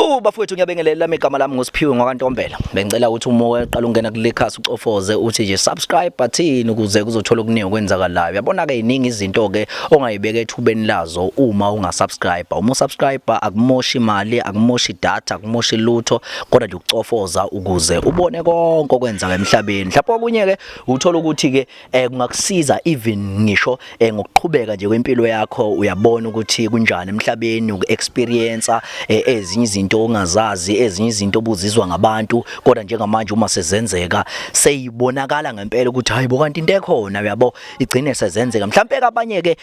Bafowethu ngiyabingelela igama lami ngosiphiwe ngwakantombela. Bengicela ukuthi uma uqala ungena kule khasi ucofoze uthi nje subscribe button ukuze kuzothola okuningi okwenzakalayo. Yabona ke iningi izinto ke ongayibeka ethubeni lazo uma ungasubscribe. Uma usubscribe akumoshi imali, akumoshi data, akumoshi lutho, kodwa nje ucofoza ukuze ubone konke okwenzaka emhlabeni. Mhlawumbe okunye ke uthola ukuthi ke kungakusiza even ngisho ngokuqhubeka nje kwempilo yakho uyabona ukuthi kunjani emhlabeni uku-experience ezinye izinto ongazazi, ezinye izinto obuzizwa ngabantu, kodwa njengamanje uma sezenzeka seyibonakala ngempela ukuthi hayibo kanti into ekhona uyabo igcine sezenzeka. Mhlawumbe abanye ke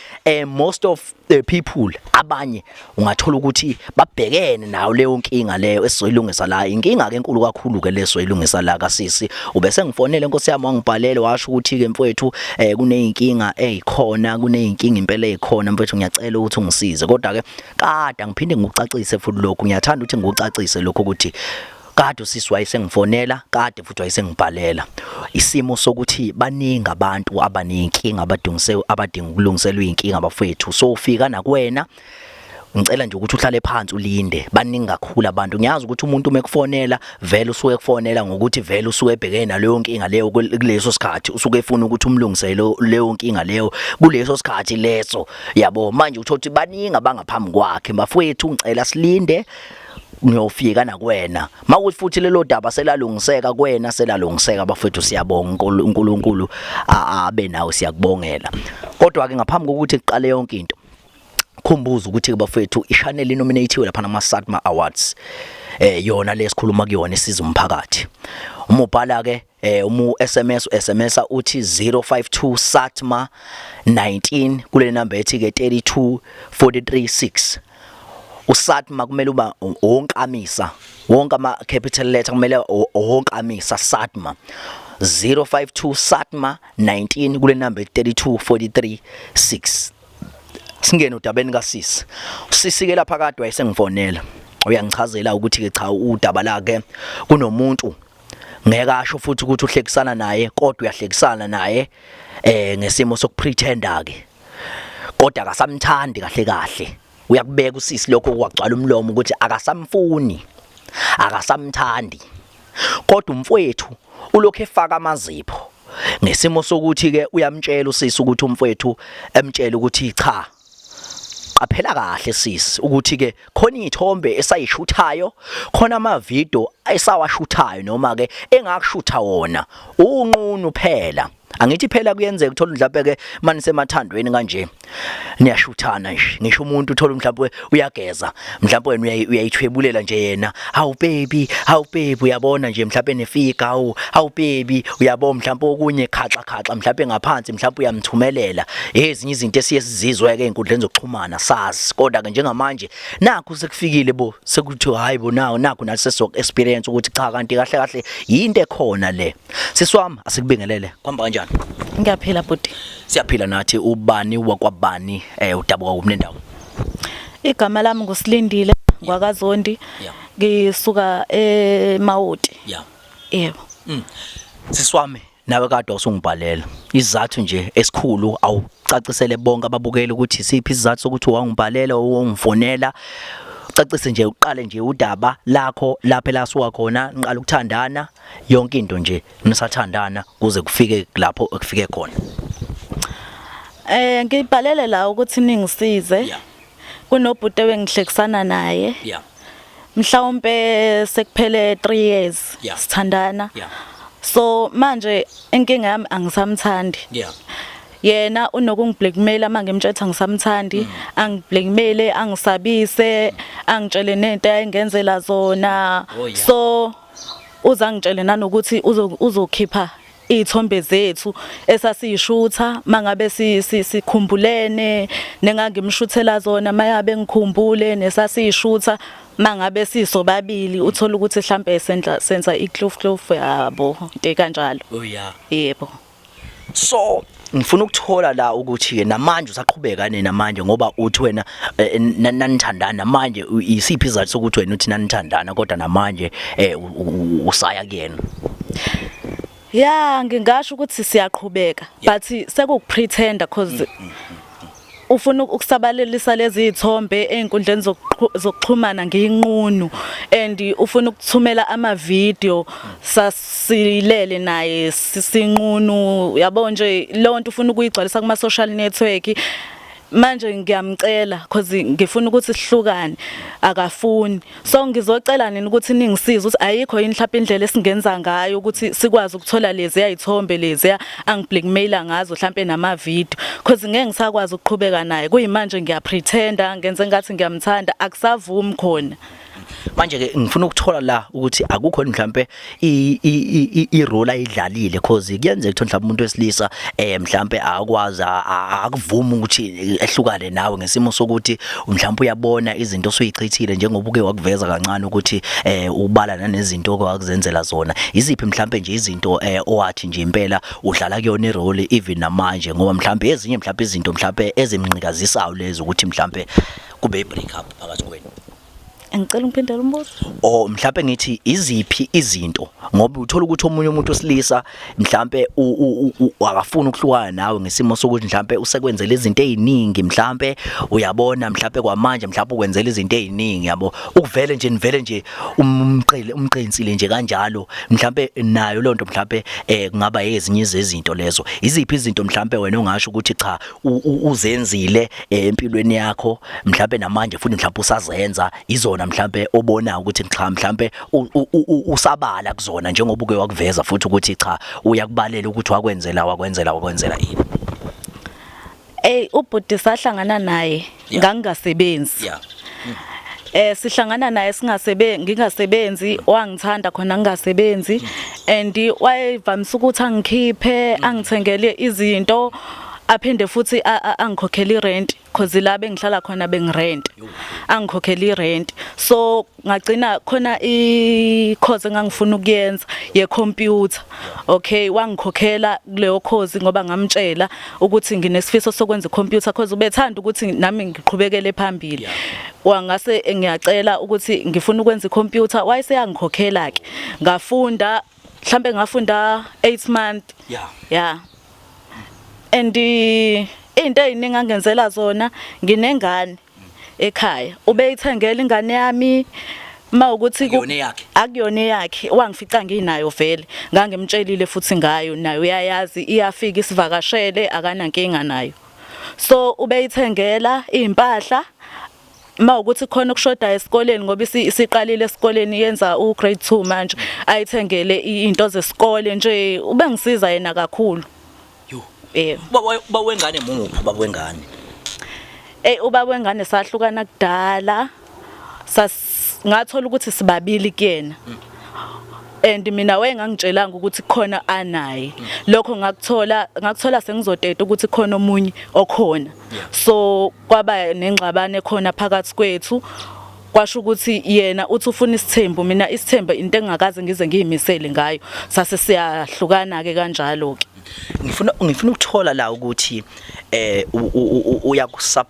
most of the people abanye ungathola ukuthi babhekene nayo leyo nkinga leyo esizoyilungisa la. Inkinga ke enkulu kakhulu ke leso yilungisa la kasisi. Ubese ngifonele Nkosi yami wangibhalele washo ukuthi ke mfowethu kuneyinkinga ezikhona, kuneyinkinga impela ezikhona mfowethu ngiyacela ukuthi ungisize. Kodwa ke kade ngiphinde ngikucacise futhi lokho ngiyathanda ukuthi ngikucacise lokho ukuthi kade usisi wayesengifonela, kade futhi wayesengibhalela. Isimo sokuthi baningi abantu abaninkinga abadinga ukulungiselwa inkinga bafowethu. So ufika nakuwena ngicela nje ukuthi uhlale phansi ulinde. Baningi kakhulu abantu. Ngiyazi ukuthi umuntu umekufonela vele usuke kufonela ngokuthi vele usuke ebhekene naleyo nkinga leyo kuleso sikhathi usuke efuna ukuthi umlungisele leyo nkinga leyo kuleso sikhathi leso. Yabo manje uthothi baningi abangaphambi kwakhe bafowethu ngicela silinde ngiyofika nakuwena. Mawuthi futhi lelo daba selalungiseka kuwena selalungiseka bafethu siyabonga uNkulunkulu abe nawe siyakubongela. Kodwa ke ngaphambi kokuthi iqale yonke into khumbuza ukuthi bafethu ichannel inominatiwe lapha nama SATMA Awards yona lesikhuluma kuyona isiza umphakathi. Uma ubhala ke SMS uthi 052 SATMA 19 kule number ethi ke 32436. USATMA kumele uba onkamisa wonke ama capital letter kumele onkamisa SATMA 052 SATMA 19 kule number 32436. Singene udabeni kasisi. Usisi ke lapha kade wayesengifonela. Uyangichazela ukuthi ke cha udaba lake kunomuntu ngeke asho futhi ukuthi uhlekisana naye kodwa uyahlekisana naye ngesimo sokupretenda ke. Kodwa akasamthandi kahle kahle. Uyakubeka usisi lokho kwagcwala umlomo ukuthi akasamfuni, akasamthandi. Kodwa umfowethu ulokho efaka amazipho ngesimo sokuthi ke uyamtshela usisi ukuthi umfowethu emtshela ukuthi cha qaphela kahle sisi ukuthi ke khona izithombe esayishuthayo, khona ama video esawashuthayo noma ke engakushutha wona unqunu phela. Angithi phela kuyenzeka uthola mhlawumbe ke manje semathandweni kanje niyashuthana nje. Ngisho umuntu uthola mhlawumbe uyageza mhlawumbe wena uyayithwebulela nje yena hawu baby uyabona nje mhlawumbe nefika hawu baby uyabona mhlawumbe okunye khaxa mhlawumbe ngaphansi mhlawumbe uyamthumelela ezinye izinto esiye sizizwe ke inkundleni zokuxhumana sazi. Kodwa ke njengamanje nakho sekufikile bo sekuthi hayibo nakho nathi seso experience ukuthi cha kanti kahle into ekhona le. Siswami asikubingelele kwamba kanjani? Ngiyaphila bhuti. Siyaphila nathi. Ubani wakwabani udabuka kumnendawo? Igama lami nguSilindile ngwakaZondi. Ngisuka eMawoti. Yebo. Siswami nawe kade usungibhalela izathu nje esikhulu awucacisele bonke ababukeli ukuthi isiphi isizathu sokuthi wangibhalela owongifonela. Cacise nje uqale nje udaba lakho lapha lasuka khona nqala ukuthandana yonke into nje nisathandana kuze kufike lapho ekufike khona. Ngibhalele la ukuthi ningisize. Kunobhuti engihlekisana naye. Mhlawumbe sekuphele 3 years sithandana. So manje inkinga yami angisamthandi. Yena unokungiblackmail manje ngimtshela ngisamthandi, angiblackmail, angisabise, angitshele nento ayengenzela zona. So uzangitshele nanokuthi uzokhipha izithombe zethu esasiyishutha mangabe sikhumbulene nengangimshuthela zona mayabe ngikhumbule nesasiyishutha mangabe sisobabili uthola ukuthi mhlambe senza ikloof yabo into kanjalo. Yebo. So ngifuna ukuthola la ukuthi ke namanje usaqhubeka namanje ngoba uthi wena nanithandana manje isiphi izathu sokuthi wena uthi nanithandana kodwa namanje usaya kuyena? Ngingasho ukuthi siyaqhubeka but sekukupretenda cause ufuna ukusabalalisa lezi ithombe einkundleni zokuxhumana ngiyinqunu and ufuna ukuthumela ama video sasilele naye sisinqunu yabo nje lonto ufuna ukuyigcwalisa kuma social network manje ngiyamcela because ngifuna ukuthi sihlukane akafuni so ngizocela nini ukuthi ningisize ukuthi ayikho yini mhlawumbe indlela esingenza ngayo ukuthi sikwazi ukuthola lezi ayithombe lezi angiblackmaila ngazo mhlawumbe nama video because ngeke ngisakwazi ukuqhubeka naye kuyimanje ngiyapretenda ngenze ngathi ngiyamthanda akusavumi khona manje ke ngifuna ukuthola la ukuthi akukho mhlambe I role ayidlalile cause kuyenzeka ukuthi mhlawumbe umuntu wesilisa mhlambe akwazi akuvuma ukuthi ehlukane nawe ngesimo sokuthi mhlawumbe uyabona izinto soyichithile njengoba uke wakuveza kancane ukuthi ubala nanezinto okwakuzenzela zona iziphi mhlambe nje izinto owathi nje impela udlala kuyona irole even namanje ngoba mhlambe ezinye mhlambe izinto mhlambe ezimnqikazisayo lezo ukuthi mhlambe kube I break up phakathi kwenu ngicela uphindele umbuzo mhlambe ngithi iziphi izinto ngoba uthola ukuthi omunye umuntu osilisa mhlambe akafuna ukuhlukana nawe ngesimo sokuthi mhlambe usekwenzela izinto eziningi mhlambe uyabona mhlambe kwamanje mhlambe ukwenzela izinto eziningi yabo ukuvele nje umqensile nje kanjalo mhlambe nayo lonto mhlambe kungaba ezinye izinto lezo iziphi izinto mhlambe wena ungasho ukuthi cha uzenzile empilweni yakho mhlambe namanje futhi mhlambe usazenza izona mhlambe obona ukuthi cha mhlambe usabala kuzona njengoba uke wakuveza futhi ukuthi cha uyakubalela ukuthi wakwenzela ini ubhuti sahlangana naye ngangasebenzi sihlangana naye ngingasebenzi wangithanda khona ngingasebenzi and wayevamisa ukuthi angikhiphe angithengele izinto aphinde futhi angikhokhela irent because la bengihlala khona bengirent angikhokhela irent so ngagcina khona course engangifuna ukuyenza ye-computer okay wangikhokhela kuleyo course ngoba ngamtshela ukuthi nginesifiso sokwenza i-computer because ubethanda ukuthi nami ngiqhubekele phambili wangase ngiyacela ukuthi ngifuna ukwenza i-computer wayeseyangikhokhela ke ngafunda mhlambe ngafunda 8 months yeah and into eziningi angenzela zona nginengane ekhaya ubeyithengela ingane yami mawukuthi akuyona yakhe wangifica nginayo vele ngangimtshelile futhi ngayo nayo uyayazi iyafika isivakashele akanankinga nayo so ubeyithengela impahla mawukuthi khona ukushoda esikoleni ngoba isiqalile esikoleni yenza ugrade 2 manje ayithengele into zesikole nje ubengisiza yena kakhulu ubaba wengane muphi ubaba wengane ubaba wengane sahlukana kudala ngathola ukuthi sibabili kuyena and mina wayengangitshelanga ukuthi khona anaye lokho ngakuthola sengizoteta ukuthi khona omunye okhona so kwaba nengxabane khona phakathi kwethu kwasho ukuthi yena uthi ufuna isithembu mina isithembu into engakaze ngize ngiyimisele ngayo sase siyahlukana ke kanjalo ke ngifuna ukuthola la ukuthi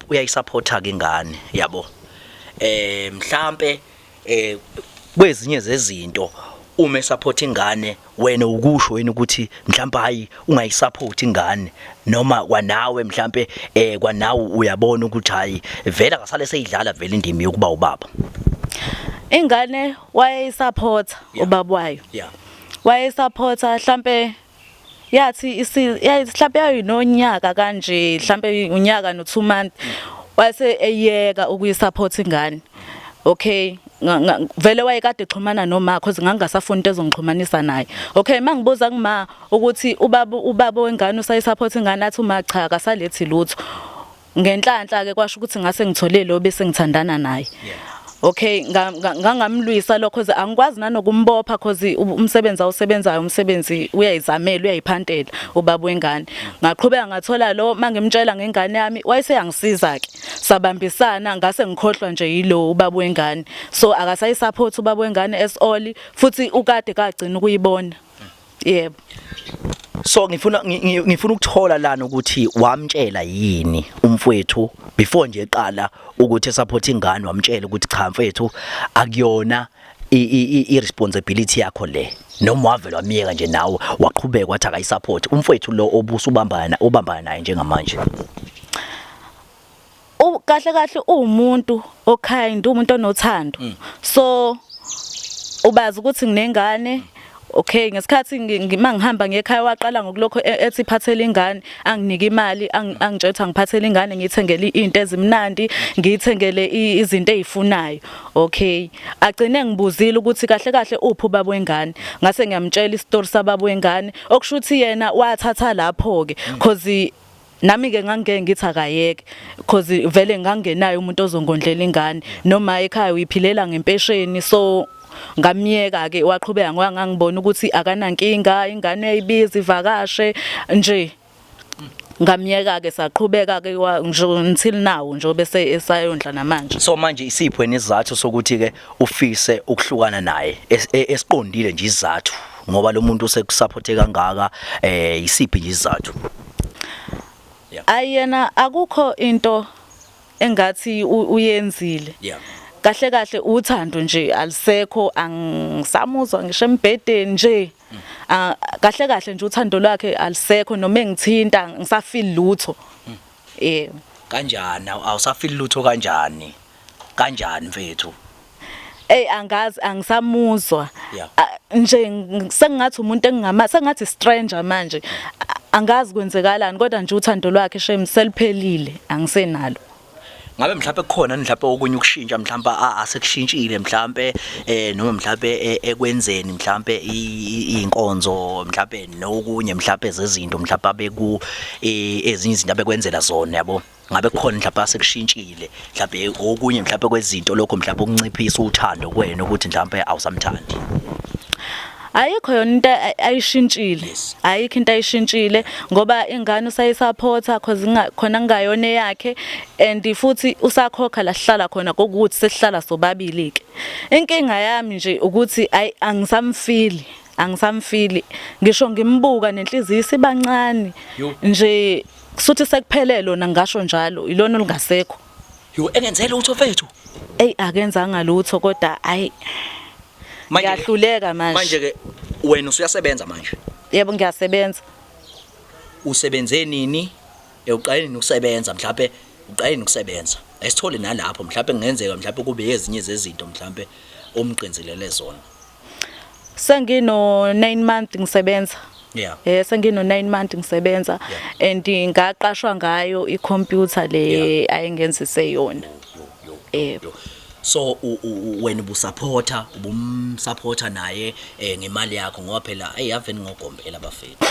uyayisupporta ke ingane yabo mhlambe kwezinye zezinto uma support ingane wena ukusho wena ukuthi mhlawumbe hayi ungayisupport ingane noma kwanawe mhlawumbe kwanawe uyabona ukuthi hayi vela kasale seyidlala vele indimi yokuba ubaba ingane wayisupport ubaba wayo wayisupport mhlawumbe yathi mhlawumbe yayinonyaka kanje mhlawumbe unyaka no2 months wase eyeka ukuyisupport ingane okay vele wayekade exhumana noma because ngangasafuni into ezongixhumanisa naye okay mangibuza kuma ukuthi ubaba wengane usayisupport ingane athi uma cha akasalethi lutho ngenhlanhla ke kwasho ukuthi ngase ngithole lo bese ngithandana naye okay ngangamlwisa lokho because angikwazi nanokumbopha because umsebenzi awusebenzayo umsebenzi uyayizamela uyayiphantela ubaba wengane ngaqhubeka ngathola lo mangimtshela ngengane yami wayeseyangisiza ke sabambisana ngase ngikhohlwa nje yilo ubaba wengane so akasayisupport ubaba wengane as all futhi ukade kagcina ukuyibona yebo so ngifuna ukuthola lana ukuthi wamtshela yini umfowethu before nje eqala ukuthi support ingane wamtshela ukuthi cha mfowethu akuyona i-responsibility yakho le noma wavela wamiyeka nje nawe waqhubeka wathi akayisupport umfowethu lo obusa ubambana naye njengamanje kahle kahle umuntu okind, umuntu onothando. So ubazi ukuthi nginengane. Okay, ngesikhathi ngihamba ngekhaya waqala ngokulokho ethi phathele ingane, anginike imali, angitshela ukuthi ngiphathele ingane, ngithengele izinto ezimnandi, ngithengele izinto ezifunayo. Okay, agcine ngibuzile ukuthi kahle kahle uphi ubaba wengane. Ngase ngiyamtshela isitori sababa wengane, okusho ukuthi yena wathatha lapho ke because nami ke ngangeke ngithi akayeke because vele ngangenayo umuntu ozongondlela ingane, noma ekhaya uyiphilela ngempesheni. So ngamyeka ke waqhubeka ngoba ngangibona ukuthi akanankinga, ingane eyibiza ivakashe nje. Ngamyeka ke saqhubeka ke nje until now nje bese esayondla namanje. So manje isipho nesizathu sokuthi ke ufise ukuhlukana naye esiqondile nje izathu ngoba lo muntu usekusupporte kangaka isiphi nje izathu? Ayena akukho into engathi uyenzile. Kahle kahle uthando nje alisekho, angisamuzwa ngisho embedeni nje. Kahle kahle nje uthando lwakhe alisekho, noma engithinta ngisafeel lutho. Kanjani awusafeel lutho kanjani? Kanjani mfethu? Angazi angisamuzwa. Nje sengathi umuntu engingama sengathi stranger manje. Angazi kwenzekalani kodwa nje uthando lwakhe shame seliphelile, angisenalo. Ngabe mhlawumbe kukhona mhlawumbe okunye ukushintsha mhlawumbe asekushintshile mhlawumbe noma mhlawumbe ekwenzeni mhlawumbe inkonzo mhlawumbe nokunye mhlawumbe zezinto mhlawumbe abeku ezinye izinto abekwenzela zona yabo. Ngabe kukhona mhlawumbe asekushintshile mhlawumbe okunye mhlawumbe kwezinto lokho mhlawumbe ukunciphisa uthando kwena ukuthi mhlawumbe awusamthandi. Ayikho yona into ayishintshile. Ayikho into ayishintshile ngoba ingane usayisupporta because khona ngayona yakhe and futhi usakhokha la sihlala khona kokuthi sesihlala sobabili ke. Inkinga yami nje ukuthi angisamfili. Ngisho ngimbuka nenhliziyo isibancane nje kusuthi sekuphelele lona ngisho njalo ilona lingasekho. Engenzele utho fethu. Akenzanga lutho kodwa ngiyahluleka manje. Manje ke wena usuyasebenza manje? Yebo ngiyasebenza. Usebenze nini? Uqaleni ukusebenza mhlawumbe uqaleni ukusebenza. Esithole nalapho mhlawumbe kungenzeka mhlawumbe kube ezinye zezinto mhlawumbe omqinzelele zona. Sengino 9 months ngisebenza. Sengino 9 months ngisebenza and ngaqashwa ngayo icomputer le ayengenzise yona. So wena ubumsupporta naye ngemali yakho ngoba phela ayaveni ngogombela bafethu.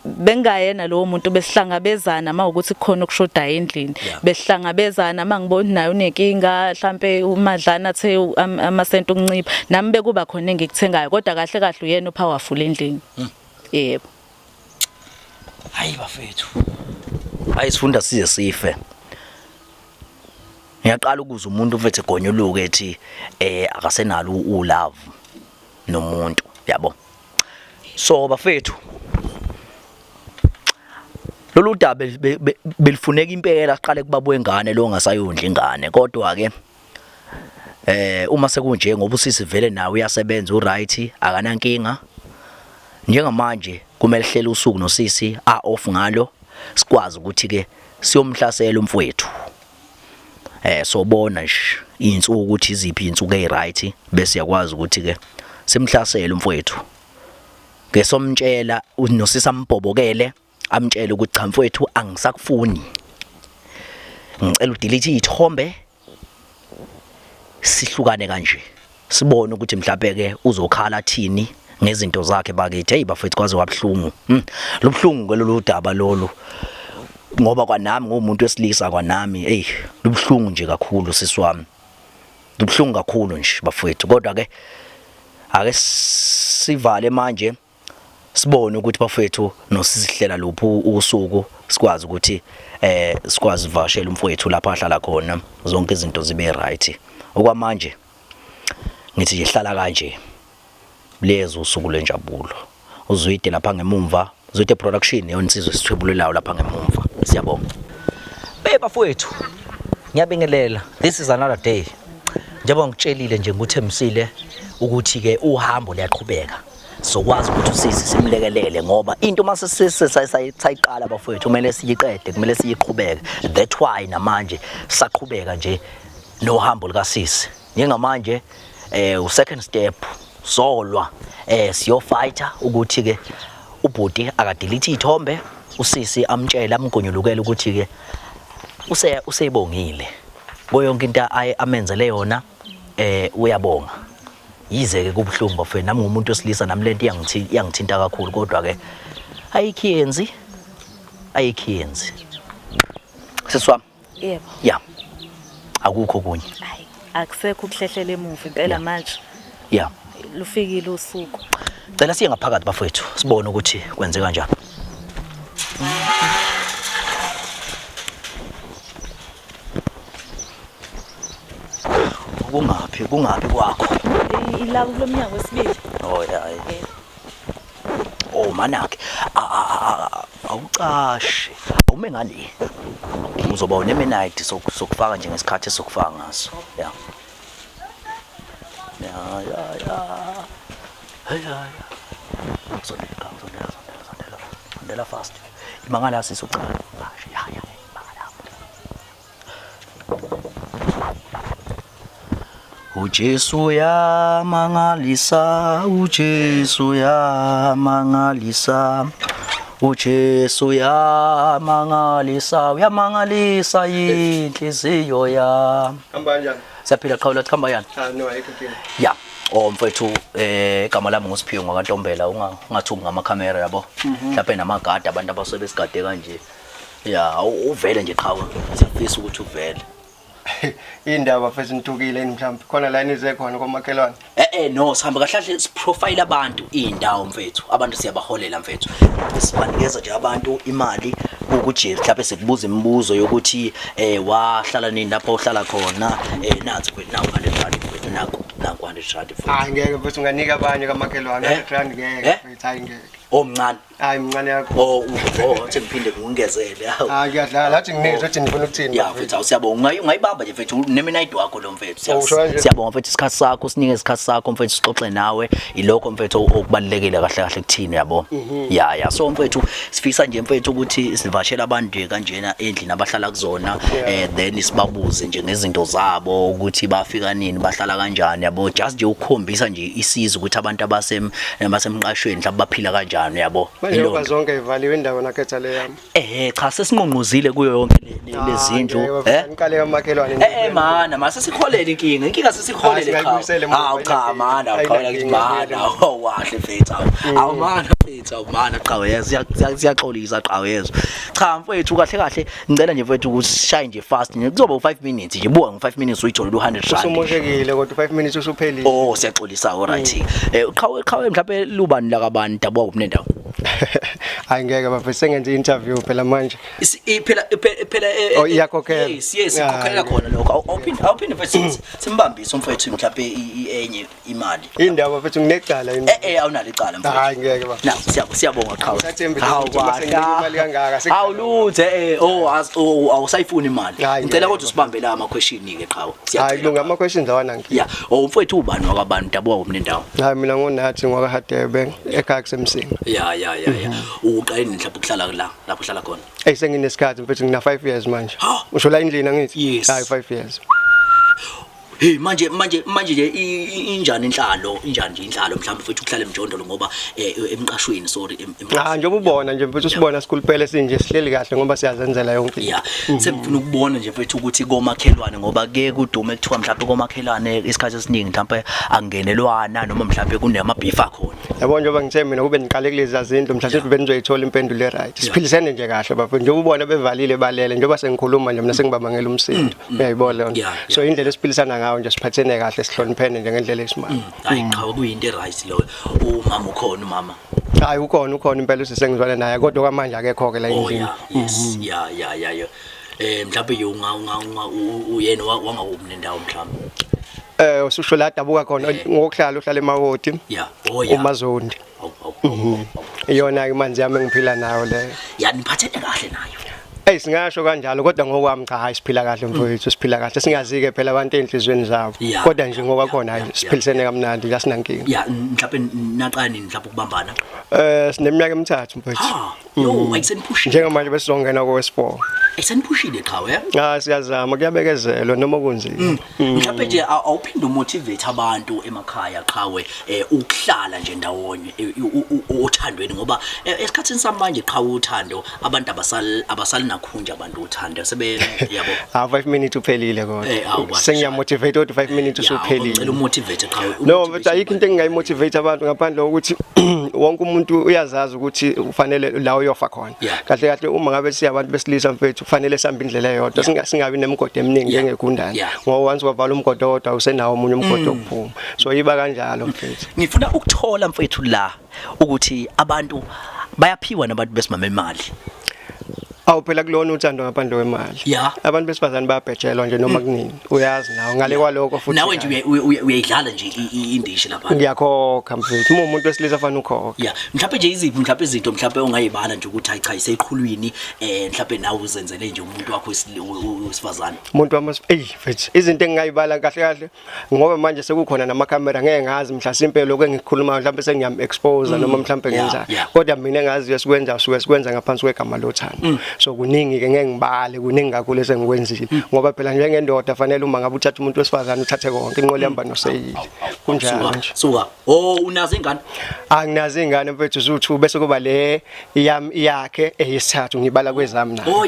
Bengayena lo muntu besihlangabezana mawukuthi kukhona ukushoda endlini. Besihlangabezana mangibona nayo unenkinga mhlambe umadlana athe amasenti ukuncipha nami bekuba khona engikuthengayo kodwa kahle kahle uyena upowerful endlini. Yebo. Hayi bafethu. Ayisifunda size sife. Ngiyaqala ukuza umuntu mfethu egonyuluke ethi akasenalo ulove nomuntu yabo. So bafethu lolu daba belifuneka impela siqale kubaba wengane lo ngasayondla ingane kodwa ke uma sekunje ngoba usisi vele nawe uyasebenza uright akanankinga njengamanje kumele hlele usuku nosisi off ngalo sikwazi ukuthi ke siyomhlasela umfowethu. Sobona nje insuku ukuthi iziphi insuku eziright bese yakwazi ukuthi ke simhlasele umfowethu. Ke somtshela unosisa ambhobokele amtshele ukuthi cha mfowethu angisakufuni. Ngicela udelete izithombe sihlukane kanje. Sibone ukuthi mhlawumbe ke uzokhala thini ngezinto zakhe bakithi. Hey bafethu kwaze wabhlungu. Lobhlungu kwelo daba lolu. Ngoba kwanami ngomuntu wesilisa kwanami lubhlungu nje kakhulu sisi wami. Lubhlungu kakhulu nje bafethu kodwa ke ake sivale manje sibone ukuthi bafethu nosizihlela luphu usuku sikwazi ukuthi sikwazi uvashela umfowethu lapha ahlala khona zonke izinto zibe right. Okwamanje ngithi nje hlala kanje lezo usuku lenjabulo uzwide lapha ngemumva uzwide production yonsizwe sithwebulelayo lapha ngemumva. Siyabonga bafowethu ngiyabingelela. This is another day njengoba ngitshelile nje nguThembisile ukuthi ke uhambo liyaqhubeka sokwazi ukuthi usisi simlekelele ngoba into mase sayiqala bafowethu kumele siyiqede kumele siyiqhubeke. That's why namanje saqhubeka nje nohambo likasisi. Njengamanje second step solwa siyofighter ukuthi ke ubhuti akadelete ithombe, usisi amtshela amgonyolukela ukuthi ke useyibongile boyonke into amenzele yona uyabonga. Yize ke kubhlungu bafethu nami ngumuntu wesilisa nami lento iyangithinta kakhulu kodwa ke ayikhiyenzi siswami. Yebo. Yeah. Akukho kunye. Hayi, akusekho ukuhlehlela emuva impela manje. Yeah. Lufikile usuku. Cela siye ngaphakathi bafethu sibone ukuthi kwenze kanjani. Kungaphi kwakho? Ilapho kulomnyango wesibili. Oh yeah. Oh manake awucashe awume ngale uzoba unemenite sokufaka nje ngesikhathi sokufaka ngaso. Yeah. Sondela fast. Imangala sisucala. Ya. uJesu yamangalisa, uJesu yamangalisa, uJesu yamangalisa, uyamangalisa inhliziyo yami. Hamba njani? Siyaphila qhawula sikhamba yani? No ayikho. Ya. Mfethu igama lami nguSiphiwe ngakaNtombela ungathuki ngamakhamera yabo. Mhlawumbe namagada abantu abasebesigade kanje. Ya, uvele nje qhawe. Siyafisa ukuthi uvele. Indaba mfethu ntukile mhlawumbe khona la nize khona komakhelwane. No sihamba kahle profile abantu indawo mfethu. Abantu siyabaholela mfethu. Sibanikeza nje abantu imali ukuthi mhlawumbe sikubuza imibuzo yokuthi wahlala nini lapho uhlala khona nathi kwethu nawu 100 rand kwethu naku 100 rand. Hayi ngeke mfethu unganika abanye kamakhelwane 100 rand ngeke mfethu hayi ngeke. Omncane. Hayi mncane yakho. Athi ngiphinde ngungezele. Hayi ngiyadlala athi nginezwe uthi ngifuna ukuthini. Ya mfethu awusiyabonga ungayibamba nje mfethu neminayidi wakho lo mfethu. Siyabonga mfethu isikhathi sakho sinike isikhathi sakho mfethu sixoxe nawe ilokho mfethu okubalekile kahle kuthini yabo. Ya so mfethu sifisa nje mfethu ukuthi sivashela abantu kanjena endlini abahlala kuzona then sibabuze nje ngezinto zabo ukuthi bafika nini bahlala kanjani yabo just nje ukukhombisa nje isizo ukuthi abantu abasemqashweni mhlawumbe baphila kanjani yabo. Manje zonke ivaliwe indawo nakhetha le yami. Cha sesinqonquzile kuyo yonke lezindlu Ngiqale kamakhelwane. Mana mase sikholele inkinga sesiholele cha. Cha mana uqhawela ukuthi mana wahle mfethu awumana mfethu mana qhawe siyaxolisa qhawe yezo. Cha mfethu kahle ngicela nje mfethu ukuthi sishaye nje fast nje kuzoba u5 minutes nje buka ngo5 minutes uyithola u100 rand. Usumoshekile kodwa 5 minutes usuphelile. Siyaxolisa alright. Qhawe mhlawumbe lubani la kabantu dabuka kunendawo. Hayi ngeke bafethu sengenze interview phela manje. Phela iyakhokhela. Yes ikhokhela khona lokho. Awuphinde mfethu simbambise umfethu mhlawumbe enye imali. Indaba mfethu nginecala yini? Awunalo icala mfethu. Hayi ngeke bafethu. Siyabonga qhawe. Imali kangaka. Awuluthe awusayifuni imali. Ngicela kodwa usibambe la ama question ke qhawe. Hayi lunga ama questions awana ngi. Ya, mfethu ubani wakabantu dabuka kumnendawo. Hayi mina ngonathi ngwakaHadebe ekhaya kusemsinga. Ya. Uqale mhlawumbe ukuhlala la lapho uhlala khona. Senginesikhathi mfethu ngina 5 years manje. Usho la endlini angithi? Hayi 5 years. Hey manje nje injani inhlalo mhlawumbe futhi ukuhlala emjondolo ngoba emqashweni sorry njengoba ubona nje mfethu usibona sikhuluphele sinje sihleli kahle ngoba siyazenzela yonke. Yeah sengifuna ukubona nje mfethu ukuthi komakhelwane ngoba ke kudume kuthiwa mhlawumbe komakhelwane isikhathi esiningi mhlawumbe angenelwana noma mhlawumbe kunamabhifu akhona. Yabo njengoba ngithe mina kube niqale kulezi zindlu mhlawumbe benizoyithola impendulo right. Siphilisene nje kahle bafethu njengoba ubona bevalile balele njengoba sengikhuluma nje mina sengibamangela umsindo. Uyayibona lona. So indlela esiphilisana ngayo nje siphathene kahle sihloniphene nje ngendlela esimanga. Hayi qhawe kuyinto right lo umama ukhona umama. Hayi ukhona impela usisengizwana naye kodwa kwamanje akekho ke la endlini. Yes ya. Mhlawumbe uyena wangawumni ndawo mhlawumbe. Ususho la dabuka khona ngokuhlala uhlala eMawoti. Yeah. uMazondi. Iyona ke manje yami ngiphila nayo leyo. Ya niphathene kahle nayo. Singasho kanjalo kodwa ngokwami cha hayi siphila kahle mfowethu siphila kahle singazi ke phela abantu enhlizweni zabo kodwa nje ngokwakhona hayi siphilisene kamnandi asinankinga ya mhlawumbe naqani mhlawumbe ukubambana sineminyaka emithathu mfowethu yo ayisenipushile njengamanje besizongena kowes4 ayisenipushile qhawe siyazama kuyabekezelwa noma kunzima mhlawumbe nje awuphinde umotivate abantu emakhaya qhawe ukuhlala nje ndawonye othandweni ngoba esikhathini samanje qhawe uthando abantu abasalinakhunja abantu uthando sebe yabo 5 minutes uphelile kodwa sengiyamotivate ukuthi 5 minutes usuphelile ngicela umotivate qhawe no but ayikho into engingayimotivate abantu ngaphandle kokuthi wonke umuntu uyazazi ukuthi ufanele la uyofa khona kahle kahle uma ngabe siyabantu besilisa mfethu kufanele sihambe indlela eyodwa singabi nemigodo eminingi engekundana ngoba once wavala umgodo odwa usenawo omunye umgodo okuphuma so yiba kanjalo mfethu ngifuna ukuthola mfethu la ukuthi abantu bayaphiwa nabantu besimama imali phela kulona uthando ngaphandle kwemali abantu besifazane bayabhejelwa nje noma kunini uyazi nawe ngale kwaloko futhi nawe nje uyayidlala nje indishi lapha ngiyakhokha mfethu umuntu wesilisa afana ukhokha mhlawumbe nje iziphi mhlawumbe izinto mhlawumbe ongayibala nje ukuthi cha iseqhulwini mhlawumbe nawe uzenzele nje umuntu wakho wesifazane umuntu mfethu izinto engingayibala kahle kahle ngoba manje sekukhona namakhamera ngeke ngazi mhlasimpe lokho engikhuluma mhlawumbe sengiyam expose noma mhlawumbe ngenza kodwa mina engazi sikwenza ngaphansi kwegama lothando so kuningi ke ngeke ngibale kuningi kakhulu esengikwenzile ngoba phela njengendoda fanele uma ngabe uthatha umuntu wesifazane uthathe konke inqolo yamba noseyili kunjalo nje suka unazo ingane anginazo ingane mfethu uzuthu bese kuba le yakhe eyesithathu ngibala kwezami nayo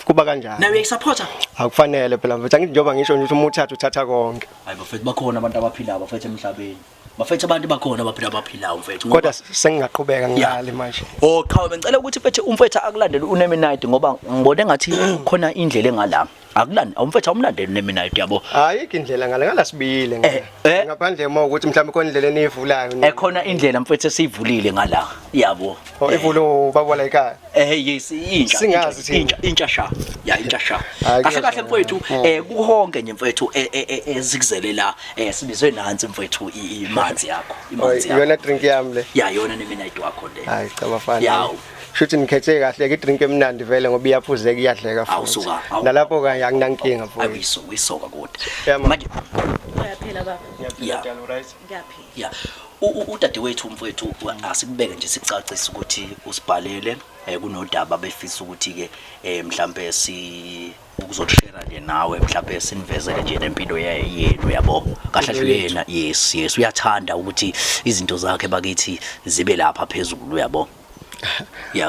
kuba kanjalo nawe uyayisupporta akufanele phela mfethu angithi njoba ngisho nje uma uthatha konke hayi bafethu bakhona abantu abaphilayo bafethu emhlabeni bafethu abantu bakhona abaphilayo mfethu kodwa sengingaqhubeka ngilale manje qhawe bengicela ukuthi mfethu umfethu akulandele uNeminite ngoba ngibone ngathi khona indlela engala akulani umfethu awumlandeli uNeminite yabo ayikho indlela ngala sibile ngaphandle uma ukuthi mhlawumbe khona indlela enivulayo ekhona indlela mfethu esivulile ngala yabo ivulo babola ekhaya yes intsha sha kahle mfethu kuhonke nje mfethu ezikuzelela sibizwe nansi mfethu imanzi yakho yona drink yami le yona Neminite wakho le hayi cha bafana shuthi ngikhethe kahle ke drink emnandi vele ngoba iyaphuzeka iyadleka futhi nalapho kanye akunankinga futhi wisoka kodwa manje uyaphila baba ngiyaphila udadewethu mfethu asikubeke nje sicacise ukuthi usibhalele kunodaba befisa ukuthi ke mhlambe ukuzoshare nje nawe mhlambe sinivezele nje lempilo yenu yabo kahle yena yes uyathanda ukuthi izinto zakhe bakithi zibe lapha phezulu yabo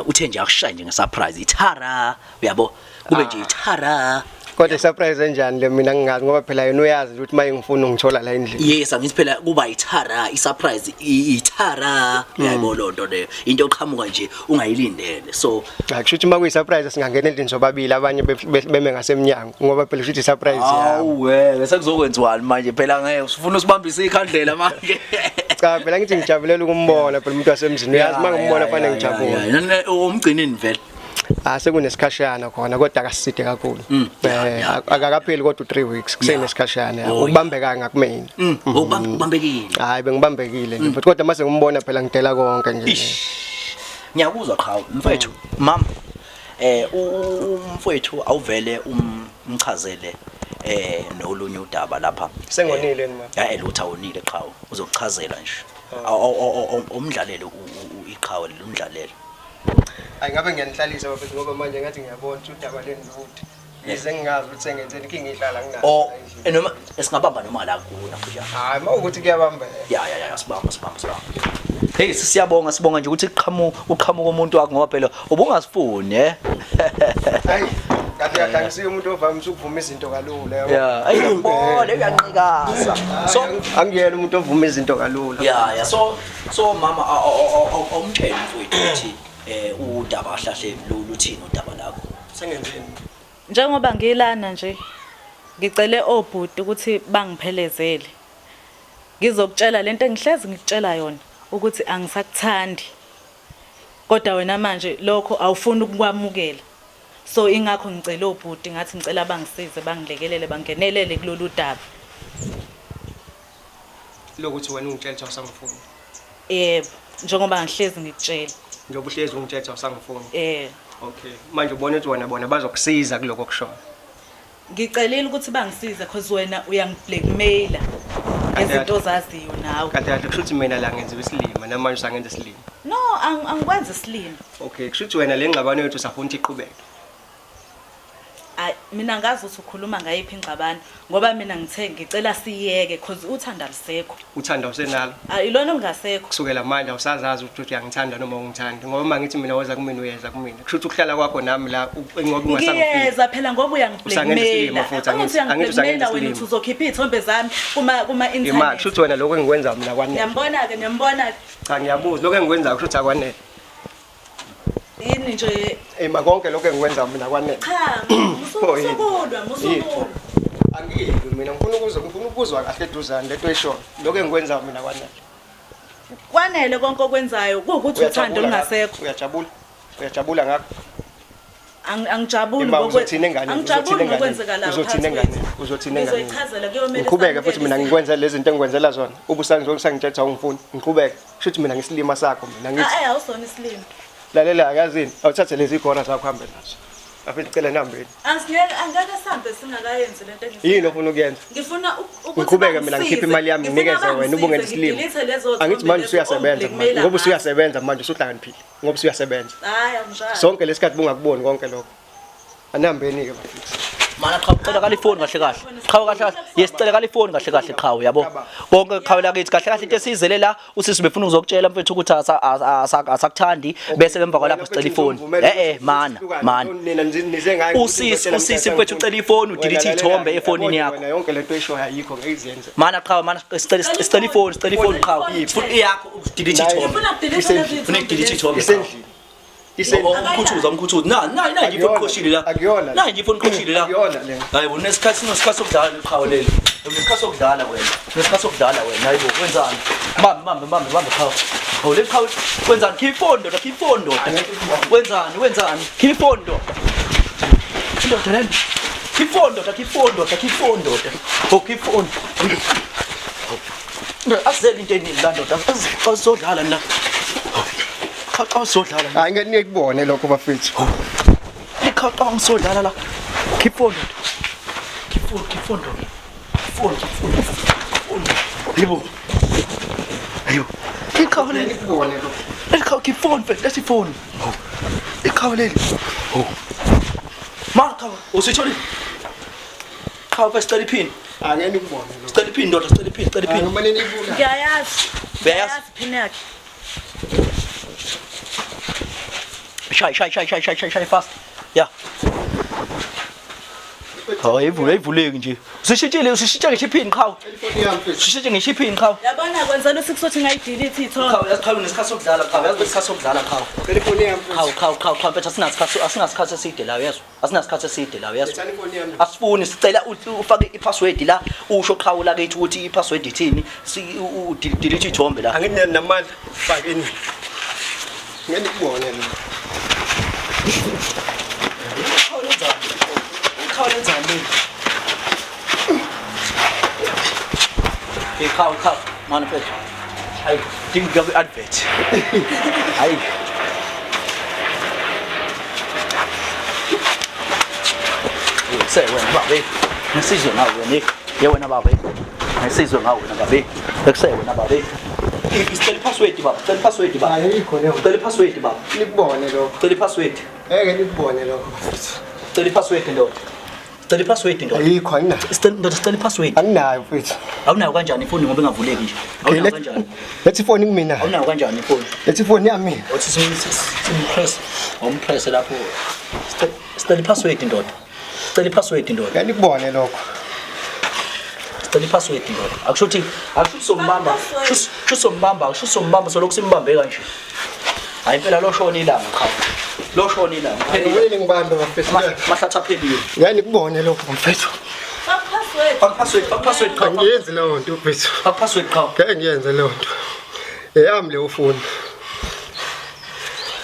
uthe nje akushaya nje ngesurprise ithara uyabo kube nje ithara kodwa surprise enjani le mina ngingazi ngoba phela yena uyazi ukuthi maye ngifuna ungithola la endlini yes angithi phela kuba ithara isurprise ithara uyabo lonto leyo into oqhamuka nje ungayilindele so akusho ukuthi makuyi surprise singangena endlini sobabili abanye beme ngasemnyango ngoba phela usho surprise wewe sekuzokwenziwani manje phela ngeke ufuna usibambise ikhandlela manje cha phela ngithi ngijabulela ukumbona phela umuntu wasemzini uyazi mangimbona fanele ngijabule umgcinini vele sekunesikhashana khona kodwa akasiside kakhulu akakapheli kodwa 3 weeks kusenesikhashana ukubambeka ngakumina ubambekile hayi bengibambekile nje kodwa mase ngimbona phela ngidela konke nje ngiyakuzwa qhawe mfethu mama umfethu awuvele umchazele nolunye udaba lapha sengonile mama lutha wonile qhawe uzokuchazela nje umdlalelo iqhawe umdlalelo ayingabe ngiyanihlalisa bafethu ngoba manje ngathi ngiyabona ukuthi udaba lenzuthi yize ngingazi ukuthi sengenzeni inkinga ihlala nginayo noma esingabamba noma la kuna futhi hayi mawukuthi kuyabamba ya sibamba hey sibonga nje ukuthi uqhamuka umuntu wakho ngoba phela ubungasifuni hayi kahle angisiyo umuntu ovamise ukuvuma izinto kalula ayibona uyanqikaza so angiyena umuntu ovuma izinto kalula so mama awumtshela mfowethu ukuthi udaba ahlahle luthini udaba lakho sengenzeni njengoba ngilana nje ngicele obhuti ukuthi bangiphelezele ngizokutshela lento engihlezi ngikutshela yona ukuthi angisakuthandi kodwa wena manje lokho awufuni ukukwamukela so ingakho ngicela obhuti ngathi ngicela bangisize bangilekelele bangenelele kulolu daba lokuthi wena ungitshela ukuthi awusangifuni yebo njengoba ngihlezi ngikutshela njengoba uhlezi ungitshela ukuthi awusangifuni Okay manje ubona ukuthi bona bazokusiza kuloko okushoyo Ngicelile ukuthi bangisize because wena uyangiblackmaila ngezinto zaziyo nawe. Kanti kusho ukuthi mina la ngenza isilima namanje usangenza isilima. No, angikwenza isilimo. Okay kusho ukuthi wena le ngxabano yethu usafuna ukuthi iqhubeke. Ay mina ngazi ukuthi ukhuluma ngayiphi ingxabano ngoba mina ngicela siyeke because uthanda lisekho. Uthanda usenalo? Ilona ongasekho. Kusukela manje awusazazi ukuthi uyangithanda noma ungithanda ngoba mangithi mina woza kumina uyeza kumina. Kusho ukuthi ukuhlala kwakho nami la ngoba ungasangifiki. Yeza phela ngoba uyangiblackmaila. Angithi uyangiblackmaila wena uthi uzokhipha izithombe zami kuma internet. Imali kusho ukuthi wena lokho engikwenza mina kwanele. Ngiyambona. Cha ngiyabuza lokho engikwenza kusho ukuthi akwanele. Yini nje konke lokho engikwenza mina kwanele. Cha, musukudwa. Angiyi mina ngifuna ukuzwa kahle eduzane lento esho. Lokho engikwenza mina kwanele. Kwanele konke okwenzayo ukuthi uthando lungasekho. Uyajabula ngakho. Angijabuli uzothina engane. Ngiqhubeke futhi mina ngikwenza lezi zinto engikwenzela zona. Ubusangithetha ungifuni. Ngiqhubeke. Kusho ukuthi mina ngisilima sakho mina ngithi. Awusona isilimo. Lalela akazini. Awuthathe lezi igora zakho hambe nazo. Afike icela nambeni. Angeke sambe singakayenzi lento engifuna. Yini ofuna ukuyenza? Ngifuna ngiqhubeke mina ngikhiphe imali yami nginikeze wena ubungenza isilimo. Angithi manje usuyasebenza manje. Ngoba usuyasebenza manje usuhlakaniphile. Ngoba usuyasebenza. Hayi angishayo. Sonke lesikhathi bungakuboni konke lokho. Anambeni ke bafiki. Mana qhawucela kalifoni kahle. Qhawe kahle. Yesicela kalifoni kahle qhawe yabo. Konke qhawe lakithi kahle into esizele la usisi befuna ukuzokutshela mfethu ukuthi asakuthandi bese emva kwalapho sicela ifoni. Mana. Usisi mfethu ucela ifoni udelete ithombe efonini yakho. Wena yonke lento eshoyo ayikho ngiyizenze. Mana qhawe sicela ifoni qhawe. Ifoni yakho udelete ithombe. Ufuna udelete ithombe. Umkhuthuza na ngifuna ukhoshile la na ngifuna ukhoshile la hayi bona nesikhathi sokudlala iqhawe leli nesikhathi sokudlala wena hayibo kwenzani bambe qhawe awule qhawe kwenzani khifondo wenzani khifondo ndoda khifondo azeli into enini la ndoda azodlala la Awusodlala. Hayi ngeke nikubone lokho bafethu. Ikhaqa ngisodlala la. Khifondo. Yebo. Ikhawule nikubone lokho. Ikhaqa khifondo mfethu lesi phone. Ikhawule. Marka, usitholi. Khawu festali pin. Angeke nikubone lokho. Stali pin ndoda, stali pin. Ngimane nikubona. Ngiyayazi pin yakhe. Shy fast. Yeah. Ayivuleki nje. Usishintshile ngeshiphini qhawe. Usishintshile ngeshiphini qhawe. Yabona kwenzela usikuthi ngayidelete ithombe. Qhawe nesikhathi sokudlala qhawe. Yazi isikhathi sokudlala qhawe. Telefoni yami. Qhawe mfethu asinasikhathi eside la uyezwa. Asinasikhathi eside la uyezwa. Asifuni sicela ufake ipassword la usho qhawe la kithi ukuthi ipassword ithini delete ithombe la. Angine namandla fakini. Ngeke nikubone lo. Khawulenzani Khawul mana mfethu hayi dinga advert hayi wena babe nisizwe nawe wena babe nisizwe ngawe wena babe wena babe Stell password baba. Ayikho leyo. Stell password baba. Nikubone lokho. Stell password. Ngeke nikubone lokho. Stell password ndoda. Stell password ndoda. Ayikho angina. Stell password. Anginayo mfethu. Awunayo kanjani ifoni ngoba ingavuleki nje? Awunayo kanjani? Lethi ifoni kumina. Awunayo kanjani ifoni? Lethi ifoni yami. Uthi simpress. Umpress lapho. Stell password ndoda. Stell password ndoda. Ngeke nikubone lokho. Stell password ndoda. Akushuthi sombamba. Shu sombamba soloko simbambe kanje. Hayi impela lo shona ilanga cha. Lo shona ilanga. Wena ngibambe bafethu. Mahlatha phelile. Ngeke nikubone lokho mfethu. Password cha. Angiyenzi leyo nto mfethu. Password cha. Ngeke ngiyenze leyo nto. Eyami leyo phone.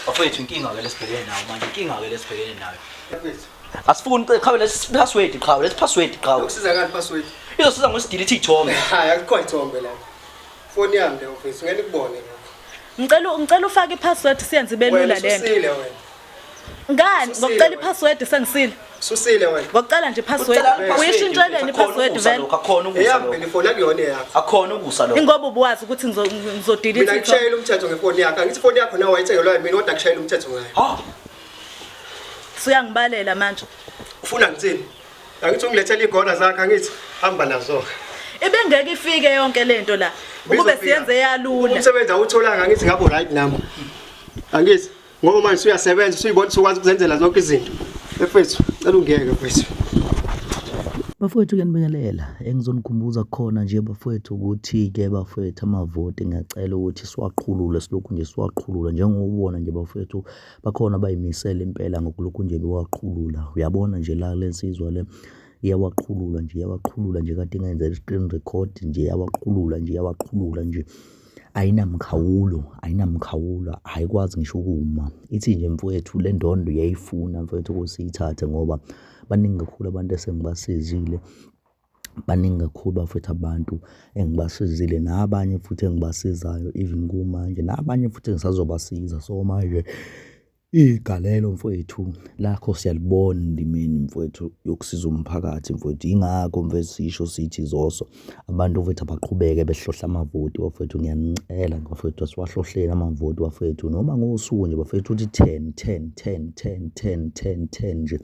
Afethu inkinga ke lesibhekene nayo manje Mfethu. Asifuni qhawe lesi password qhawe. Ukusiza ngani password? Izosiza ngosidelete ithombe. Hayi akukho ithombe la. Phone yami leyo mfethu ngeke nikubone lokho. Ngicela ufake ipassword siyenze belula lento. Wena usile wena. Ngani ngokucela ipassword sengisile. Susile wena. Ngokucela nje ipassword. Uyishintsheleni ipassword vele. Akhona ukusa Eyami ngifona kuyona yakho. akhona ukusa lo Ingoba ubuwazi ukuthi ngizodelete Mina ngishayela umthetho ngefoni yakho. Angithi ifoni yakho nawe wayithengelwa yimi kodwa ngishayela umthetho ngayo. ha Suyangibalela manje. Ufuna ngitsini? Angithi ungilethele igora zakho angithi hamba nazo. Ibengeke ifike yonke lento la. Ukube siyenze yalula. Umsebenzi awutholanga angithi ngabo right nami. Angithi ngoba manje uyasebenza usuyibona ukwazi ukuzenzela zonke izinto. Efethu, cela ungeke mfethu. Bafowethu kuyanibingelela engizonikhumbuza khona nje bafowethu ukuthi ke bafowethu amavoti ngiyacela ukuthi siwaqhulule silokhu nje siwaqhulula njengobona nje bafowethu bakhona bayimisela impela ngokulokhu nje bewaqhulula uyabona nje la lensizwa le iyawaqhulula nje kade ingenzela screen record nje iyawaqhulula nje ayinamkhawulo ayikwazi ngisho ukuma ithi nje mfowethu le ndondo uyayifuna mfowethu kusiyithathe ngoba baningi kakhulu abantu esengibasizile baningi kakhulu bafethu abantu engibasizile nabanye futhi engibasizayo even kumanje nabanye futhi ngisazobasiza so manje igalelo mfowethu lakho siyalibona ndimeni mfowethu yokusiza umphakathi mfowethu ingakho mfethu sisho sithi zoso abantu mfethu abaqhubeke behlohla amavoti bafethu ngiyanicela bafethu siwahlohlele amavoti bafethu noma ngosuku nje bafethu uthi 10 nje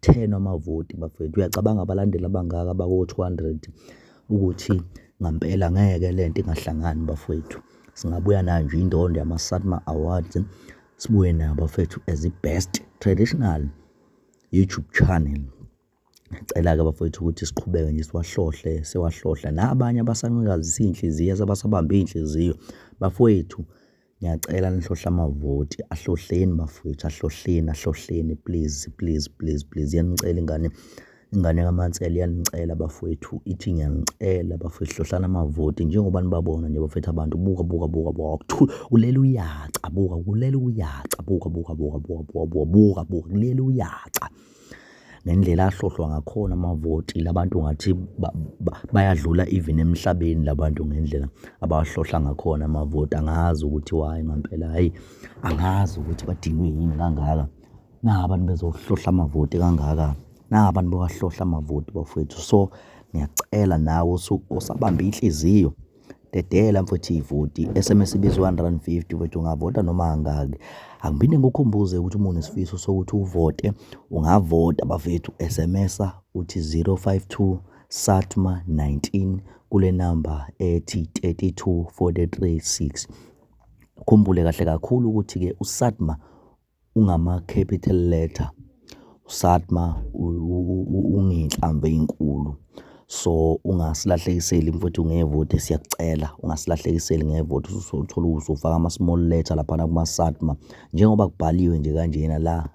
10 amavoti bafethu uyacabanga abalandeli abangaka bako 200 ukuthi ngampela ngeke lento ingahlangani bafethu singabuya nanje indondo yama SATMA Awards sibuye nabo bafethu as the best traditional YouTube channel ngicela ke bafethu ukuthi siqhubeke nje siwahlohla nabanye abasanqikazi inhliziyo abasabamba inhliziyo bafethu ngiyacela nihlohla amavoti ahlohleni bafethu ahlohleni please yanicela ingane kaMansela yanicela bafethu ithi ngiyanicela bafethu hlohlana amavoti njengoba nibabona nje bafethu abantu buka ulela uyaca buka ulela uyaca ngendlela ahlohlwa ngakhona amavoti labantu ngathi bayadlula even emhlabeni labantu ngendlela abahlohla ngakhona amavoti angazi ukuthi why ngempela hayi angazi ukuthi badinwe yini kangaka nabantu bezohlohla amavoti kangaka nabantu bohlohla amavoti bafethu so ngiyacela nawe usabamba inhliziyo dedela mfowethu ivoti SMS ibizwa 150 wethu ungavota noma angaki angibinde ngokukhumbuze ukuthi umuntu isifiso sokuthi uvote ungavota bafethu SMSa uthi 052 SATMA 19 kule number ethi 32436 khumbule kahle kakhulu ukuthi ke uSATMA ungama capital letter uSATMA ungenhlambe enkulu so ungasilahlekiseli mfowethu ngevote siyakucela ungasilahlekiseli ngevote usuthola usufaka ama small letter lapha kuma SATMA njengoba kubhaliwe nje kanjena la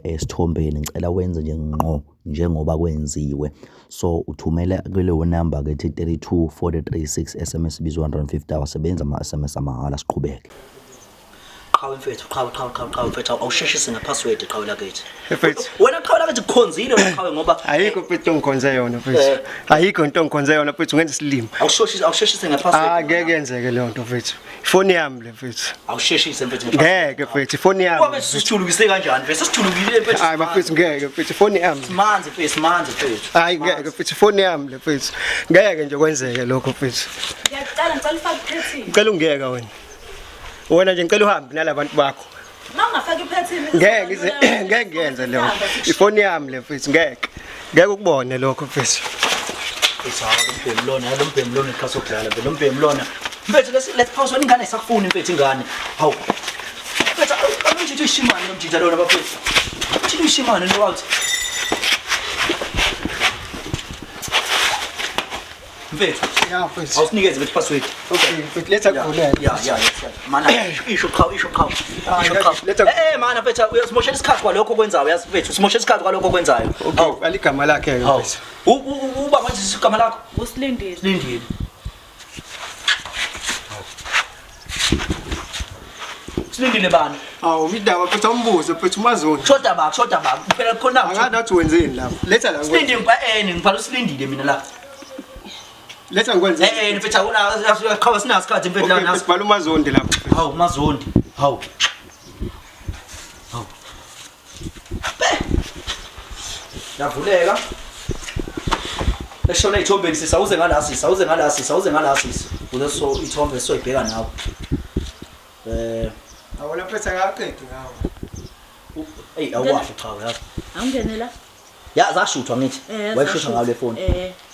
esithombeni ngicela wenze nje ngqo njengoba kwenziwe so uthumela kuleyo number ke 32436 SMS bizwa 150 awasebenza ama SMS amahala siqhubeke qhawe mfethu qhawe mfethu awusheshise ngepassword qhawe lakithi Mfethu wena qhawe lakithi kukhonzile wena qhawe ngoba ayikho mfethu ongikhonze yona mfethu ayikho into ongikhonze yona mfethu ngenza isilimo awusheshise ngepassword ngeke yenzeke leyo nto mfethu ifoni yami le mfethu awusheshise mfethu ngeke mfethu ifoni yami ngoba sisithulukise kanjani mfethu sisithulukile mfethu hayi bafethu ngeke mfethu ifoni yami simanzi mfethu hayi ngeke mfethu ifoni yami le mfethu ngeke nje kwenzeke lokho mfethu ngicela ufake iphethini ngicela ungeka wena nje ngicela uhambe nalabantu bakho mangafaki iphethini ngeke ngiyenze leyo ifoni yami le mfethu ngeke ukubone lokho mfethu lo mbhemlona ikhaso kudlala lo mbhemlona mfethu let's pause ingane isakufuna mfethu ingane hawu mfethu amanjithu ishimane nomjitha lona bafethu uthi ishimane no out mfethu ya mfethu awusinikeze mfethu password okay mfethu letha khona ya mana isho qhawe mana mfethu uyasimoshela isikhathi kwalokho kwenzayo yazi mfethu simoshela isikhathi kwalokho kwenzayo okay aligama lakhe ke mfethu uba manje isigama lakho usilindile silindile bani awu idaba mfethu umbuzo mfethu mazoni shoda baba phela khona akadathi wenzeni lapho letha la silindile ngibhala usilindile mina la letha ngikwenze mfethu qhawe sinasikhathi mfethu la nasi sibhala umazondi lapho hawu mazondi hawu Yavuleka. Eshona ithombeni sisa uze ngala sisa, uze ngala sisa, uze ngala sisa. Uleso ithombe soyibheka nawe. Awona phetha ngaqedi ngawo. Hey, awasho cha uyazi. Angene la. Ya zashuthwa ngithi. Wayishutha ngayo le phone.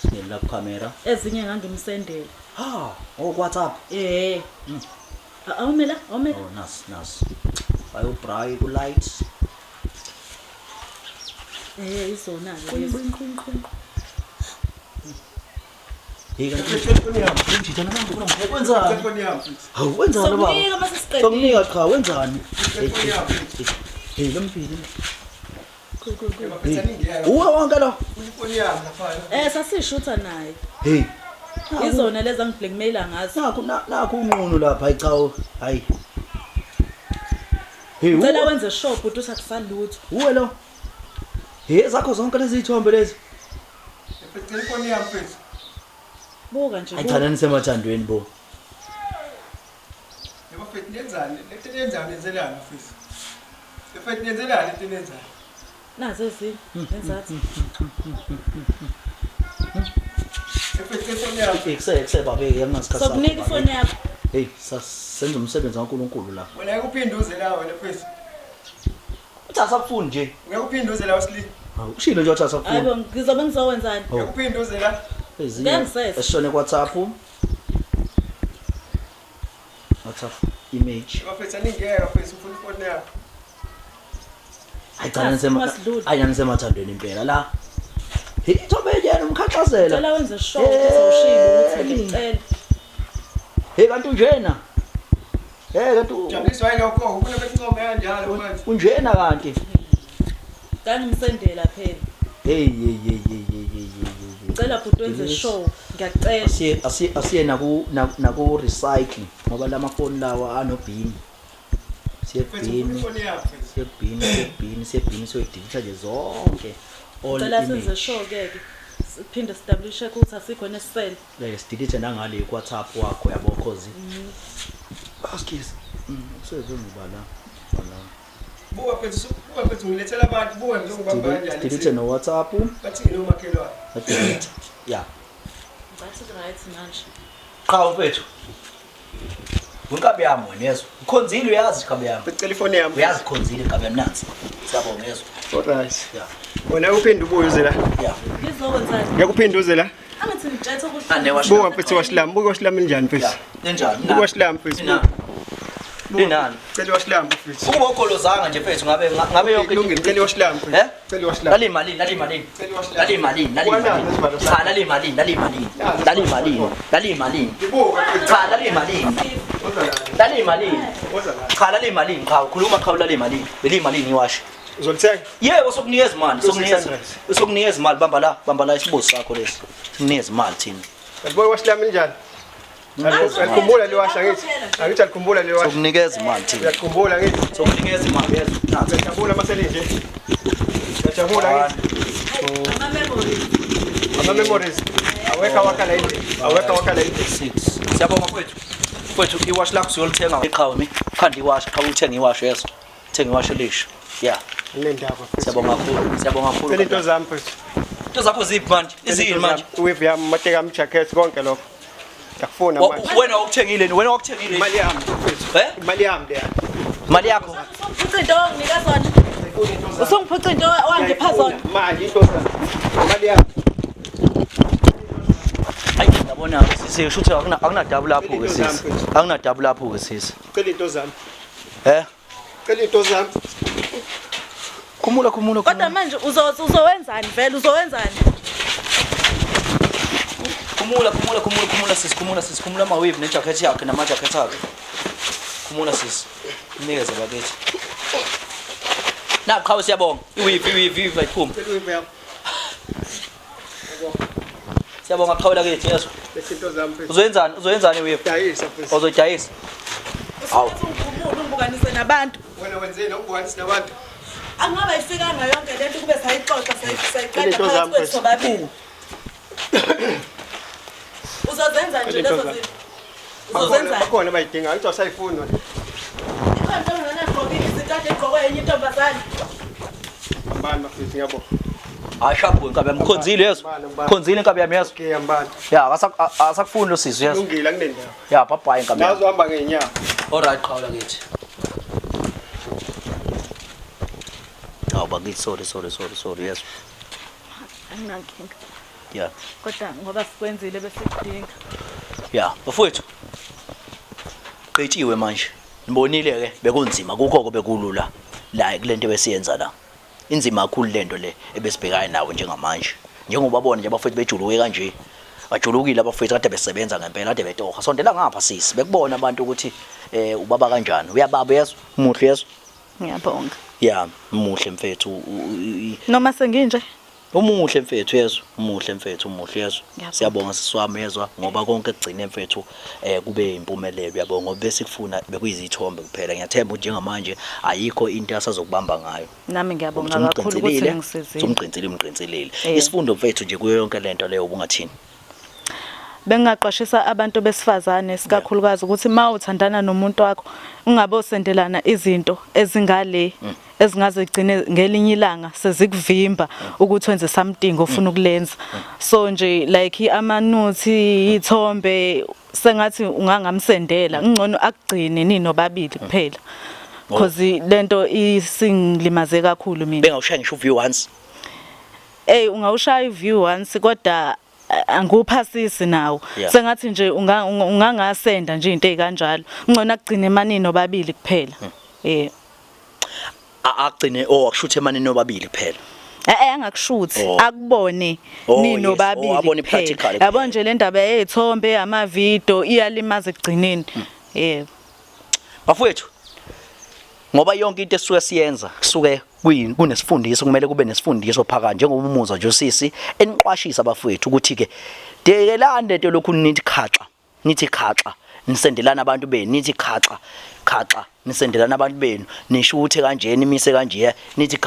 Ngene la camera. Ezinye ngangimsendela. Ha, WhatsApp. Awumela. Oh, nas. Bayo bright lights. Izona Hey, wenzani? Telefoni yami. Hawu wenzani baba? Sokunika mase siqedile. Sokunika cha wenzani? Telefoni yami. Hey, lomphili. Phetha ningiyeka. Uwa wonke lo. Telefoni yami lapha. Sasishutha naye. Hey. Izona lezi angiblackmaila ngazo. Nakho unqunu lapha hayi hayi. Hey, Cela wenze shop uthi usakusalutho. uwe lo. Hey, zakho zonke lezi ithombe lezi. Telefoni yami phetha. Buka nje. Ayithana nisemathandweni bo. Yebo phetha nenzani? Lento nenzelani mfisi? Phetha nenzelani lento nenzani? Nazo ezi nenzathi. Phetha telefoni yami. Ekuse babe yangasikhathi. Sokunika ifoni yakho. Hey, senza umsebenzi kaNkuluNkulu la. Wena ukuphinduze la wena mfisi. Uthi asakufuni nje. Ngiyakuphinduze la wasili. Hawu ushilo nje wathi asakufuni. Hayibo ngizobe ngizowenzani? Ngiyakuphinduze la. Ngiyangisese. Esishone WhatsApp. WhatsApp image. Bafetha ningiyeka mfisi ufuna ifoni yakho. Ayithana nisemathandweni impela la. Hey, ithombe yena umkhaxazela. Cela wenze show uzoshilo ukuthi ngicela. Hey kanti unjena. Hey kanti Jabuliswa yini lokho? Ufuna bethi ngome kanjalo manje. unjena kanti. Ngangimsendela phela. Hey. Ngicela bhuti wenze show. Ngiyacela. Asiye naku recycling ngoba lamafoni lawa anobhini. Siyebhini soyidilitha nje zonke. Cela senze show ke. Siphinde establish ukuthi asikho nesisele. Sidilithe nangale WhatsApp wakho yabo cause. Askis. Sezongibala. Buka phetha ngilethela abantu buka ngizokubamba kanjani. Sidilithe no WhatsApp. Bathi nomakhelwane. Delete. Yeah. That's right manje. Cha mfethu. Unkabi yami wena yezo. Ukhonzile uyazi ikhabi yami. Telefoni yami. Uyazi khonzile ikhabi yami nansi. Siyabonga yezo. Alright. Yeah. Wena uphinda ubuze la. Yeah. Ngizowenzani? Ngiyakuphinduze la. Angithi ngithethe ukuthi Buka phetha washilami, buka washilami njani mfisi? Enjani? Buka washilami mfisi. Inani? Cela washilami mfisi. Ukuba ukholozanga nje mfethu ngabe yonke Kulungile, cela washilami mfisi. Cela washilami. Lali malini? Cha lali malini? Buka Cha lali malini? Cha khuluma cha lali malini. Beli malini iwashe. uzolithenga. Yebo sokunikeza imali, sokunikeza imali bamba la isibuzo sakho lesi. Sinikeza imali thina. Yabo washilami njani? Alikhumbula liwasha ngithi. Angithi alikhumbula liwasha. Sokunikeza imali thina. Uyakhumbula ngithi. Sokunikeza imali yezo. Nathi Uyakhumbula maseli nje. Uyakhumbula ngithi. Ama memories. Aweka wakala nje. 6. Siyabonga mfowethu. Mfowethu iwash lakho siyolithenga eqhawe khandi iwash cha uthenga iwash yeso. Thenga iwash lisho. Yeah. Nendaba. Siyabonga kakhulu. Cela into zami mfethu. Into zakho ziphi manje? Izini manje. Uweve yami, mateka ami jacket konke lokho. Ngiyakufuna manje. Wena ukuthengile Imali yami mfethu. Imali yami leya. Imali yakho. Uphutha into onginika zona. Usongiphuca into wangipha zona. Manje into zami. Imali yami. Hayi ngiyabona sisho ukuthi akuna double lapho ke sisi. Akuna double lapho ke sisi. Cela into zami. Cela into zami. Khumula. Kodwa manje uzowenzani vele uzowenzani? Khumula sisi. Khumula mawave nejacket yakhe namajacket akhe. Khumula sisi. Unikeze bakithi. Na cha siyabonga. Iwave ayiphuma. Siyabonga qhawela kithi yeso. Bese into zami mfethu. Uzoyenzani wave? Dayisa mfethu. Uzodayisa. Hawu. Ubukanise nabantu. Wena wenzeni ukubukanisa nabantu? Angaba ifikanga yonke lento kube sayixoxa sayiqeda Into zami phakathi kwethu babili. Uzozenza nje lezo zinto. Uzozenza. Bakhona bayidinga, angithi awusayifuni wena. Ikhona ngana gqoka izikade egqokwe enye intombazane. Bani mfethu ngiyabonga. Ashabu inkabi yami khonzile yeso. Khonzile inkabi yami yeso. Okay mbala. Ya asakufuni lo sizwe yeso. Ungila kunendawo. Ya bye bye inkabi yami. Nazohamba ngeenyawo. Alright qhawula kithi. Awu bakithi sorry yeso. Anginankinga. Yeah. Kodwa ngoba sikwenzile bese kudinga. Yeah, bafowethu. Qetshiwe manje. Nibonile ke bekunzima kukho bekulula la kulento besiyenza la. Inzima kakhulu lento le ebesibhekana nawo njengamanje. Njengoba babona nje abafowethu bejuluke kanje. Bajulukile abafowethu kade besebenza ngempela kade betoha. Sondela ngapha sisi bekubona abantu ukuthi ubaba kanjani. Uyababa yeso, muhle yeso. Ngiyabonga. Yeah, muhle mfethu. Noma senginje. Umuhle mfethu yeso, umuhle mfethu, umuhle yeso. Ngiyabonga. Siyabonga siswami yezwa ngoba konke kugcine mfethu kube impumelelo uyabonga ngoba bese kufuna bekuyizithombe kuphela. Ngiyathemba ukuthi njengamanje ayikho into asazokubamba ngayo. Nami ngiyabonga kakhulu ukuthi ngisizile. Umgcinzile. Isifundo mfethu nje kuyo yonke lento leyo ubungathini. Bengaqashisa abantu besifazane sikakhulukazi ukuthi mawuthandana nomuntu wakho ungabe usendelana izinto ezingale ezingaze gcine ngelinye ilanga sezikuvimba ukuthi wenze something ofuna ukulenza. So nje like amanuthi ithombe sengathi ungangamsendela ngcono akugcine ninobabili kuphela. Because lento isingilimaze kakhulu mina. Bengawushaya ngisho view once. Ungawushaya view once kodwa anguphasisi nawo sengathi nje ungangasenda nje into ezikanjalo ngcono akugcine emanini nobabili kuphela agcine akushuthi emanini nobabili kuphela angakushuthi akubone ninobabili kuphela yabo nje le ndaba yezithombe amavideo iyalimaza ekugcineni bafowethu ngoba yonke into esuke siyenza kusuke kunesifundiso kumele kube nesifundiso phakathi njengoba umuzwa nje usisi eniqwashisa abafowethu ukuthi ke dekelande into lokhu nithi khaxa nisendelana abantu benu nithi khaxa nisendelana abantu benu nisho ukuthi kanje nimise kanje nithi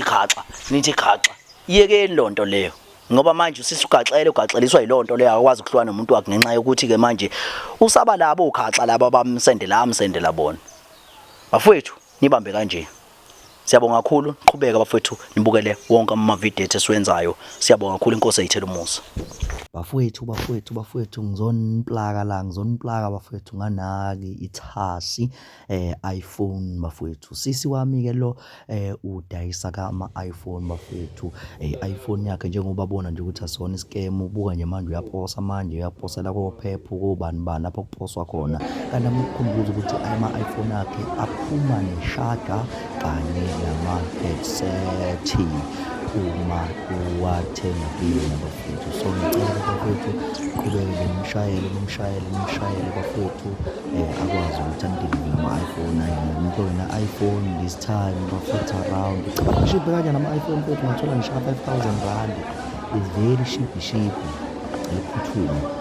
khaxa yekeni lonto leyo ngoba manje usisi ugaxeliswa yilonto leyo akwazi ukuhlwana nomuntu wakhe ngenxa yokuthi ke manje usaba labo ukhaxa laba amsendela bona bafowethu nibambe kanje. Siyabonga kakhulu qhubeka bafowethu nibukele wonke ama-video ethu esiwenzayo. Siyabonga kakhulu inkosi ayithele umusa. Bafowethu ngizonplaka bafowethu nganaki ithasi iPhone bafowethu. Sisi wami ke lo udayisa ama-iPhone bafowethu. iPhone yakhe njengoba bona nje ukuthi asona iscam ubuka nje manje uyaposela kophepho kobani lapho kuposwa khona. Kanti amkhumbuzo ukuthi ama-iPhone akhe aphuma neshada kanye nama-headset uma uwathengile bafowethu. So ngicela bafowethu qhubeke nimshayele bafowethu akwazi ukuthi andilive ama-iPhone umuntu one-iPhone this time bafowethu around cheap kanje nama-iPhone bafowethu ungathola ngisho 5,000 rand is very cheap ephuthuma.